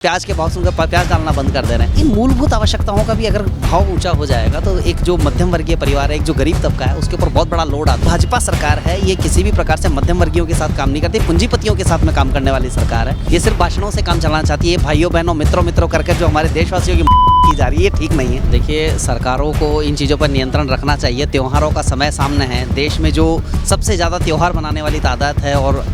प्याज के भाव सुनकर प्याज डालना बंद कर दे रहे हैं। इन मूलभूत आवश्यकताओं का भी अगर भाव ऊंचा हो जाएगा तो एक जो मध्यम वर्गीय परिवार है, एक जो गरीब तबका है, उसके ऊपर बहुत बड़ा लोड आता है। भाजपा सरकार है, ये किसी भी प्रकार से मध्यम वर्गीयों के साथ काम नहीं करती, पूंजीपतियों के साथ में काम करने वाली सरकार है। ये सिर्फ भाषणों से काम चलाना चाहती है। भाइयों बहनों मित्रों करके जो हमारे देशवासियों की जा रही है, ठीक नहीं है। देखिए, सरकारों को इन चीज़ों पर नियंत्रण रखना चाहिए। त्योहारों का समय सामने है, देश में जो सबसे ज़्यादा त्यौहार मनाने वाली तादाद है और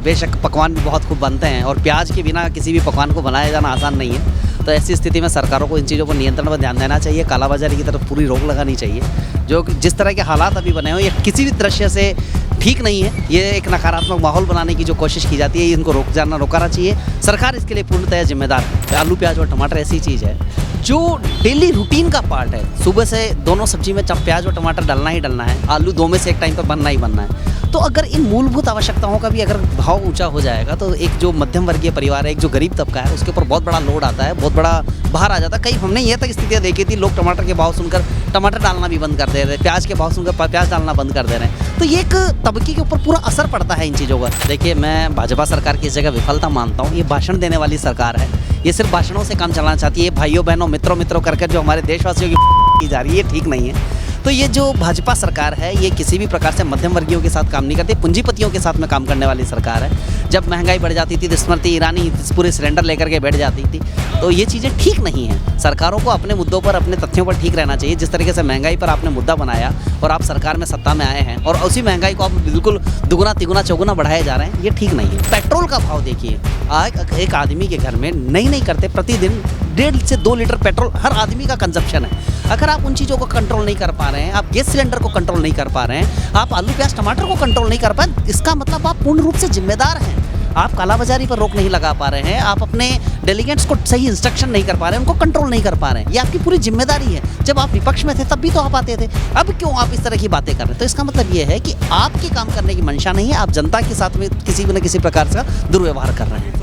बेशक पकवान भी बहुत खूब बनते हैं और प्याज के बिना किसी भी पकवान को बनाया जाना आसान नहीं है। तो ऐसी स्थिति में सरकारों को इन चीज़ों पर नियंत्रण पर ध्यान देना चाहिए। कालाबाजारी की तरफ पूरी रोक लगानी चाहिए। जो जिस तरह के हालात अभी बने हो, ये किसी भी दृश्य से ठीक नहीं है। ये एक नकारात्मक माहौल बनाने की जो कोशिश की जाती है, इनको रोकना चाहिए। सरकार इसके लिए पूर्णतः जिम्मेदार है। आलू प्याज और टमाटर ऐसी चीज़ है जो डेली रूटीन का पार्ट है। सुबह से दोनों सब्जी में प्याज और टमाटर डालना ही डालना है, आलू दो में से एक टाइम पर बनना ही बनना है। तो अगर इन मूलभूत आवश्यकताओं का भी अगर भाव ऊंचा हो जाएगा तो एक जो मध्यम वर्गीय परिवार है, एक जो गरीब तबका है, उसके ऊपर बहुत बड़ा लोड आता है, बहुत बड़ा भार आ जाता है। कई हमने ये तक स्थितियाँ देखी थी, लोग टमाटर के भाव सुनकर टमाटर डालना भी बंद कर दे रहे हैं, प्याज के भाव सुनकर प्याज डालना बंद कर दे रहे हैं। तो ये एक तबके के ऊपर पूरा असर पड़ता है इन चीज़ों का। देखिए, मैं भाजपा सरकार की इस जगह विफलता मानता हूँ। ये भाषण देने वाली सरकार है, ये सिर्फ भाषणों से काम चलाना चाहती है। भाइयों बहनों मित्रों करके जो हमारे देशवासियों की जा रही है, ठीक नहीं है। तो ये जो भाजपा सरकार है, ये किसी भी प्रकार से मध्यम वर्गीयों के साथ काम नहीं करती, पूंजीपतियों के साथ में काम करने वाली सरकार है। जब महंगाई बढ़ जाती थी तो स्मृति ईरानी पूरे सिलेंडर लेकर के बैठ जाती थी। तो ये चीज़ें ठीक नहीं हैं। सरकारों को अपने मुद्दों पर, अपने तथ्यों पर ठीक रहना चाहिए। जिस तरीके से महंगाई पर आपने मुद्दा बनाया और आप सरकार में सत्ता में आए हैं और उसी महंगाई को आप बिल्कुल दुगुना तिगुना चौगुना बढ़ाए जा रहे हैं, ये ठीक नहीं है। पेट्रोल का भाव देखिए, आज एक आदमी के घर में नहीं करते प्रतिदिन 1.5 से 2 लीटर पेट्रोल हर आदमी का कंजप्शन है। अगर आप उन चीज़ों को कंट्रोल नहीं कर पा रहे हैं, आप गैस सिलेंडर को कंट्रोल नहीं कर पा रहे हैं, आप आलू प्याज टमाटर को कंट्रोल नहीं कर पाए, इसका मतलब आप पूर्ण रूप से जिम्मेदार हैं। आप कालाबाजारी पर रोक नहीं लगा पा रहे हैं, आप अपने डेलीगेट्स को सही इंस्ट्रक्शन नहीं कर पा रहे हैं, उनको कंट्रोल नहीं कर पा रहे हैं। ये आपकी पूरी जिम्मेदारी है। जब आप विपक्ष में थे तब भी तो आप आते थे, अब क्यों आप इस तरह की बातें कर रहे हैं? तो इसका मतलब ये है कि आपके काम करने की मंशा नहीं है, आप जनता के साथ में किसी न किसी प्रकार का दुर्व्यवहार कर रहे हैं।